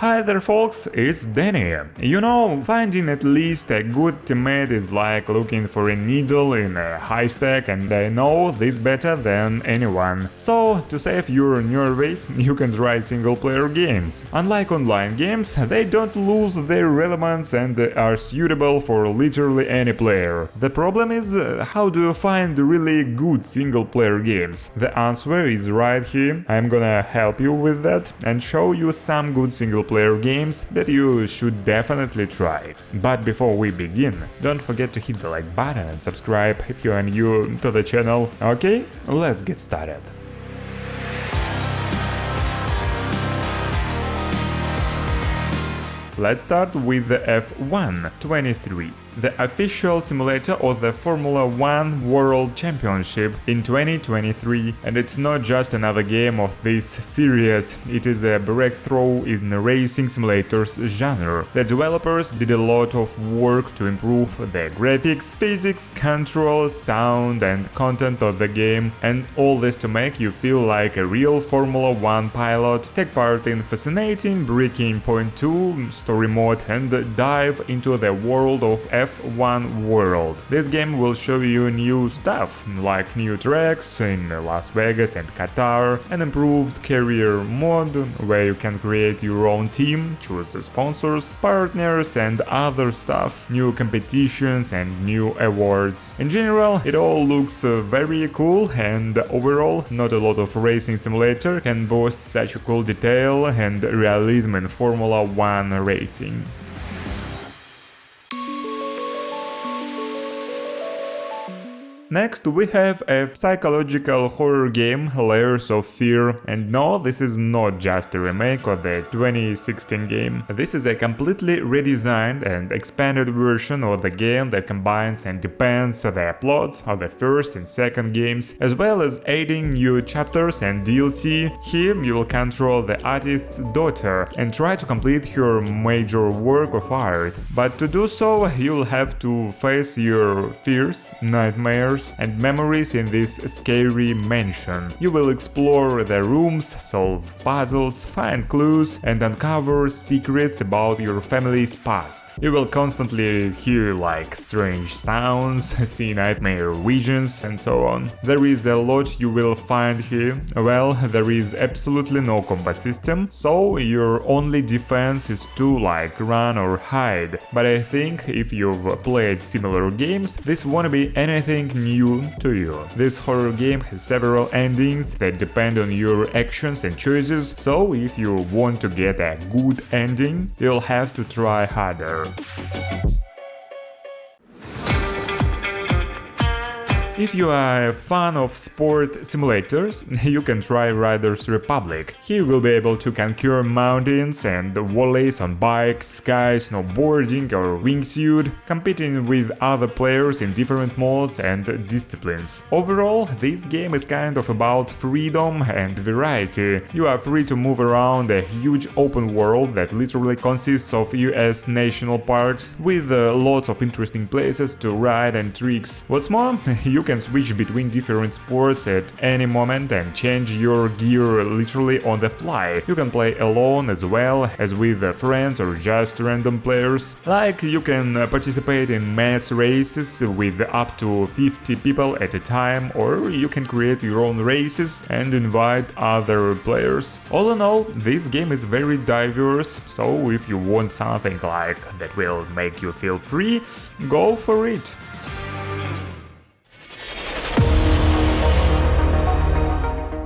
Hi there folks, it's Deni. You know, finding at least a good teammate is like looking for a needle in a haystack, and I know this better than anyone. So, to save your nerves, you can try single-player games. Unlike online games, they don't lose their relevance and are suitable for literally any player. The problem is, how do you find really good single-player games? The answer is right here. I'm gonna help you with that and show you some good single-player games that you should definitely try. But before we begin, don't forget to hit the like button and subscribe if you are new to the channel. Okay, let's get started. Let's start with the F1 23, the official simulator of the Formula 1 World Championship in 2023, and it's not just another game of this series, it is a breakthrough in the racing simulators genre. The developers did a lot of work to improve the graphics, physics, control, sound and content of the game, and all this to make you feel like a real Formula 1 pilot, take part in fascinating Breaking Point 2 story mode and dive into the world of F1 world. This game will show you new stuff, like new tracks in Las Vegas and Qatar, an improved career mode where you can create your own team, choose sponsors, partners and other stuff, new competitions and new awards. In general, it all looks very cool, and overall, not a lot of racing simulator can boast such a cool detail and realism in Formula 1 racing. Next, we have a psychological horror game, Layers of Fear, and no, this is not just a remake of the 2016 game. This is a completely redesigned and expanded version of the game that combines and depends on the plots of the first and second games, as well as adding new chapters and DLC. Here you will control the artist's daughter and try to complete her major work of art. But to do so, you will have to face your fears, nightmares, and memories in this scary mansion. You will explore the rooms, solve puzzles, find clues, and uncover secrets about your family's past. You will constantly hear like strange sounds, see nightmare visions, and so on. There is a lot you will find here. Well, there is absolutely no combat system, so your only defense is to like run or hide. But I think if you've played similar games, this won't be anything new to you. This horror game has several endings that depend on your actions and choices, so if you want to get a good ending, you'll have to try harder. If you are a fan of sport simulators, you can try Riders Republic. Here you will be able to conquer mountains and valleys on bikes, sky, snowboarding or wingsuit, competing with other players in different modes and disciplines. Overall, this game is kind of about freedom and variety. You are free to move around a huge open world that literally consists of US national parks with lots of interesting places to ride and tricks. What's more, you can switch between different sports at any moment and change your gear literally on the fly. You can play alone as well as with friends or just random players. Like, you can participate in mass races with up to 50 people at a time, or you can create your own races and invite other players. All in all, this game is very diverse, so if you want something like that will make you feel free, go for it.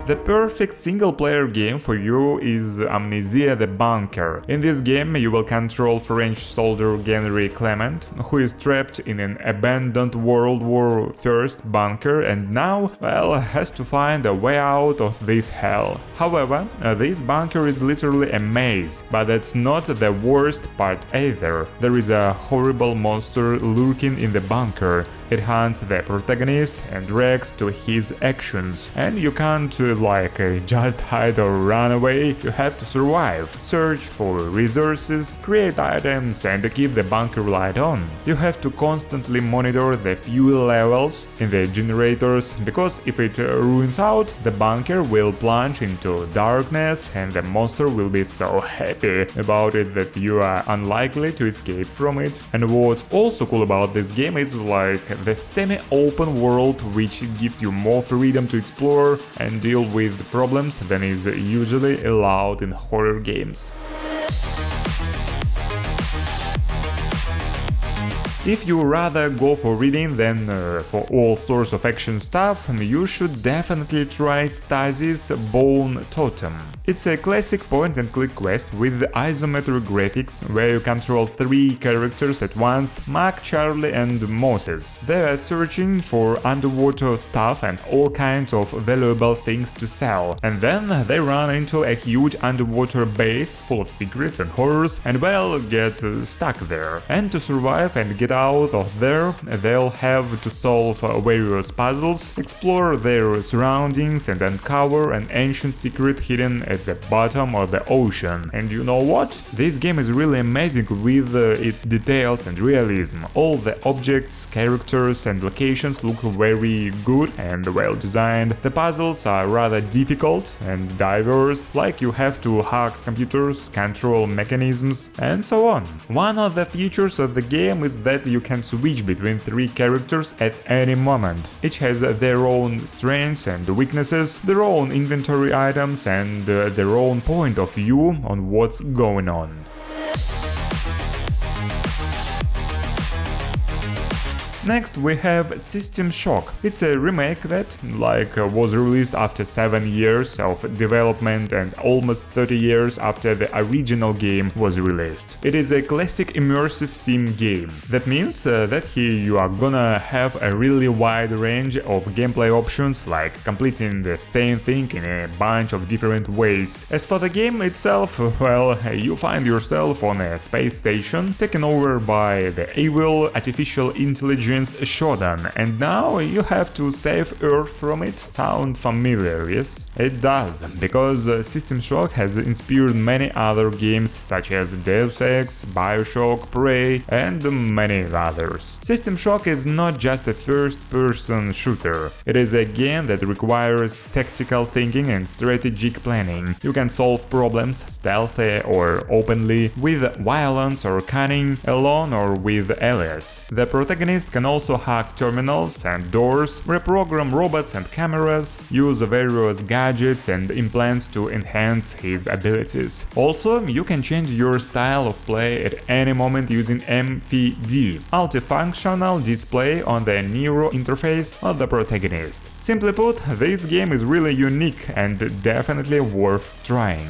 The perfect single-player game for you is Amnesia the Bunker. In this game you will control French soldier Henry Clement, who is trapped in an abandoned World War I bunker and now, well, has to find a way out of this hell. However, this bunker is literally a maze, but that's not the worst part either. There is a horrible monster lurking in the bunker. It hunts the protagonist and reacts to his actions, and you can't just hide or run away. You have to survive, search for resources, create items, and keep the bunker light on. You have to constantly monitor the fuel levels in the generators, because if it ruins out, the bunker will plunge into darkness and the monster will be so happy about it that you are unlikely to escape from it. And what's also cool about this game is the semi-open world, which gives you more freedom to explore and deal with problems than is usually allowed in horror games. If you rather go for reading than for all sorts of action stuff, you should definitely try Stasis Bone Totem. It's a classic point-and-click quest with isometric graphics where you control 3 characters at once: Mac, Charlie and Moses. They are searching for underwater stuff and all kinds of valuable things to sell. And then they run into a huge underwater base full of secrets and horrors and get stuck there. And to survive and get out of there, they'll have to solve various puzzles, explore their surroundings and uncover an ancient secret hidden at the bottom of the ocean. And you know what? This game is really amazing with its details and realism. All the objects, characters and locations look very good and well designed. The puzzles are rather difficult and diverse, like you have to hack computers, control mechanisms and so on. One of the features of the game is that you can switch between 3 characters at any moment. Each has their own strengths and weaknesses, their own inventory items and their own point of view on what's going on. Next we have System Shock. It's a remake that was released after 7 years of development and almost 30 years after the original game was released. It is a classic immersive sim game. That means that here you are gonna have a really wide range of gameplay options, like completing the same thing in a bunch of different ways. As for the game itself, you find yourself on a space station taken over by the evil artificial intelligence Shodan, and now you have to save Earth from it. Sound familiar, yes? It does, because System Shock has inspired many other games such as Deus Ex, Bioshock, Prey and many others. System Shock is not just a first-person shooter. It is a game that requires tactical thinking and strategic planning. You can solve problems stealthy or openly, with violence or cunning, alone or with allies. The protagonist can also hack terminals and doors, reprogram robots and cameras, use various gadgets and implants to enhance his abilities. Also, you can change your style of play at any moment using MFD, multifunctional display on the neural interface of the protagonist. Simply put, this game is really unique and definitely worth trying.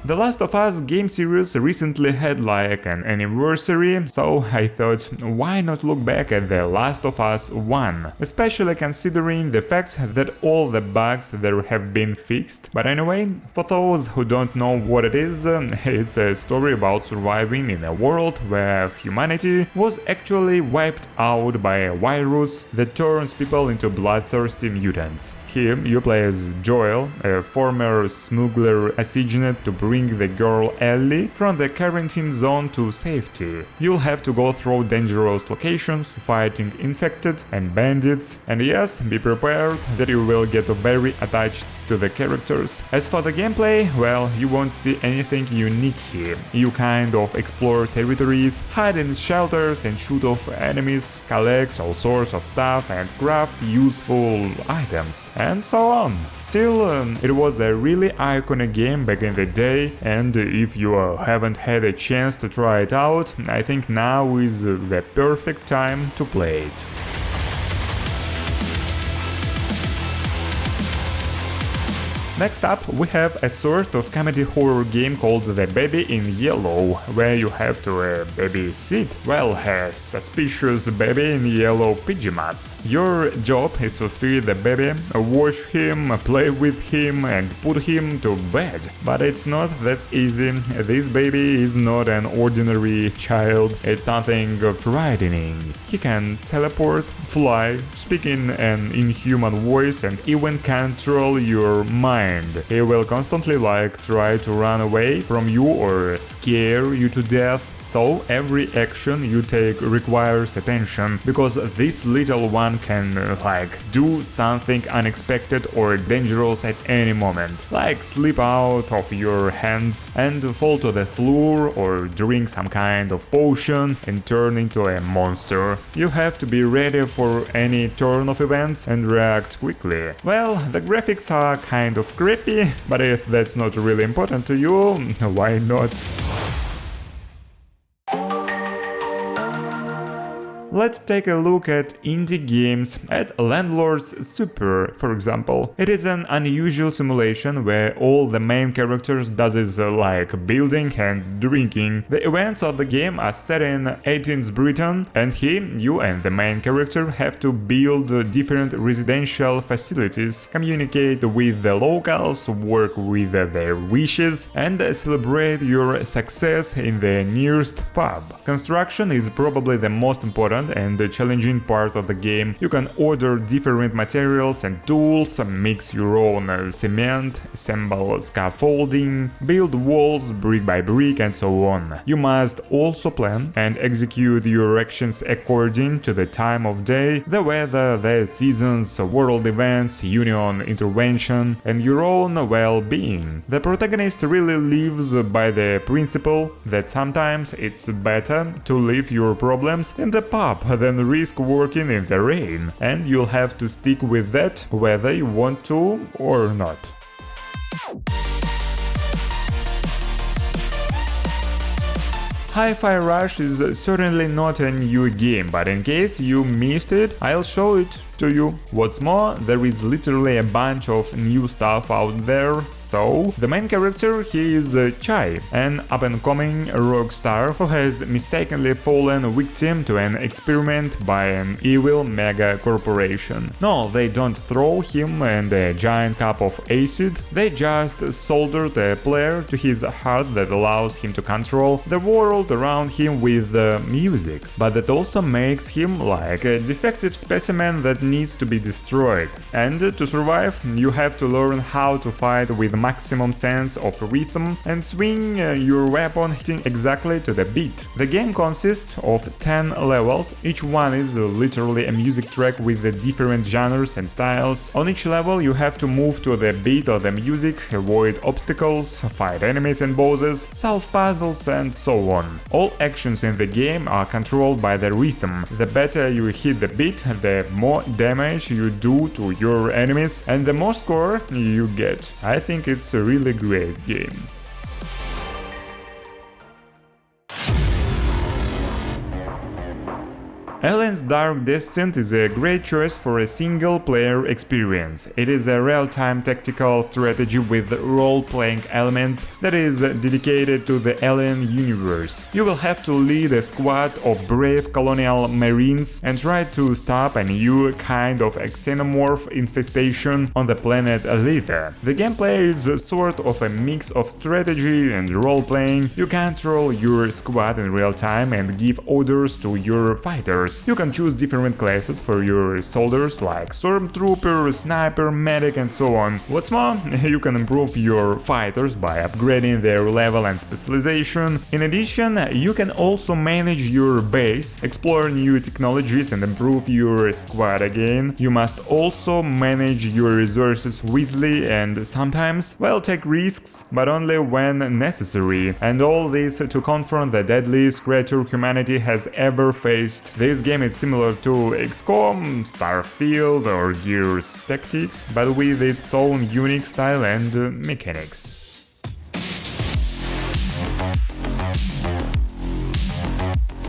The Last of Us game series recently had an anniversary, so I thought, why not look back at The Last of Us 1, especially considering the fact that all the bugs there have been fixed. But anyway, for those who don't know what it is, it's a story about surviving in a world where humanity was actually wiped out by a virus that turns people into bloodthirsty mutants. Here, you play as Joel, a former smuggler assigned to bring the girl Ellie from the quarantine zone to safety. You'll have to go through dangerous locations, fighting infected and bandits, and yes, be prepared that you will get very attached to the characters. As for the gameplay, you won't see anything unique here. You kind of explore territories, hide in shelters and shoot off enemies, collect all sorts of stuff and craft useful items, and so on. Still, it was a really iconic game back in the day, and if you haven't had a chance to try it out, I think now is the perfect time to play it. Next up, we have a sort of comedy horror game called The Baby in Yellow, where you have to babysit, well, a suspicious baby in yellow pajamas. Your job is to feed the baby, wash him, play with him, and put him to bed. But it's not that easy. This baby is not an ordinary child, it's something frightening. He can teleport, fly, speak in an inhuman voice, and even control your mind. He will constantly try to run away from you or scare you to death. So every action you take requires attention, because this little one can do something unexpected or dangerous at any moment, like slip out of your hands and fall to the floor, or drink some kind of potion and turn into a monster. You have to be ready for any turn of events and react quickly. Well, the graphics are kind of creepy, but if that's not really important to you, why not? Let's take a look at indie games, at Landlord's Super, for example. It is an unusual simulation where all the main characters does is building and drinking. The events of the game are set in 18th Britain, and here you and the main character have to build different residential facilities, communicate with the locals, work with their wishes, and celebrate your success in the nearest pub. Construction is probably the most important and the challenging part of the game. You can order different materials and tools, mix your own cement, assemble scaffolding, build walls brick by brick, and so on. You must also plan and execute your actions according to the time of day, the weather, the seasons, world events, union intervention, and your own well-being. The protagonist really lives by the principle that sometimes it's better to leave your problems in the pub than risk working in the rain, and you'll have to stick with that whether you want to or not. Hi-Fi Rush is certainly not a new game, but in case you missed it, I'll show it to you. What's more, there is literally a bunch of new stuff out there. So, the main character, he is Chai, an up-and-coming rock star who has mistakenly fallen victim to an experiment by an evil mega corporation. No, they don't throw him in a giant cup of acid, they just soldered a player to his heart that allows him to control the world around him with music. But that also makes him like a defective specimen that needs to be destroyed. And to survive, you have to learn how to fight with maximum sense of rhythm and swing your weapon hitting exactly to the beat. The game consists of 10 levels, each one is literally a music track with the different genres and styles. On each level you have to move to the beat of the music, avoid obstacles, fight enemies and bosses, solve puzzles, and so on. All actions in the game are controlled by the rhythm. The better you hit the beat, the more damage you do to your enemies and the more score you get. I think it's a really great game. Alien's Dark Descent is a great choice for a single-player experience. It is a real-time tactical strategy with role-playing elements that is dedicated to the Alien universe. You will have to lead a squad of brave colonial marines and try to stop a new kind of xenomorph infestation on the planet Aletha. The gameplay is sort of a mix of strategy and role-playing. You control your squad in real time and give orders to your fighters. You can choose different classes for your soldiers like Stormtrooper, Sniper, Medic, and so on. What's more, you can improve your fighters by upgrading their level and specialization. In addition, you can also manage your base, explore new technologies and improve your squad again. You must also manage your resources wisely and sometimes, well, take risks, but only when necessary. And all this to confront the deadliest creature humanity has ever faced. This game is similar to XCOM, Starfield or Gears Tactics, but with its own unique style and mechanics.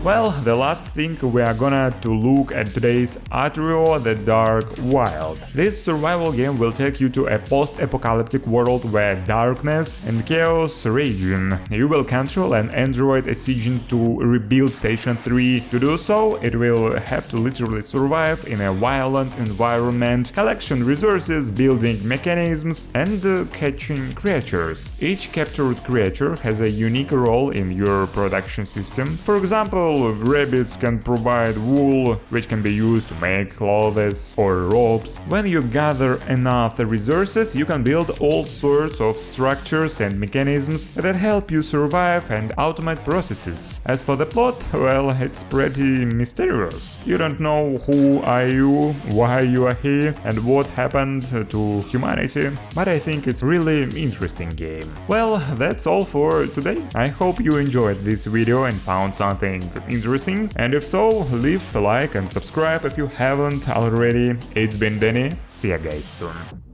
Well, the last thing we are gonna to look at today's Atrio, the Dark Wild. This survival game will take you to a post-apocalyptic world where darkness and chaos raging. You will control an android assigned to rebuild Station 3. To do so, it will have to literally survive in a violent environment, collection resources, building mechanisms, and catching creatures. Each captured creature has a unique role in your production system. For example, rabbits can provide wool, which can be used to make clothes or ropes. When you gather enough resources, you can build all sorts of structures and mechanisms that help you survive and automate processes. As for the plot, well, it's pretty mysterious. You don't know who are you, why you are here, and what happened to humanity, but I think it's really interesting game. Well, that's all for today. I hope you enjoyed this video and found something interesting, and if so, leave a like and subscribe if you haven't already. It's been Deni, see ya guys soon.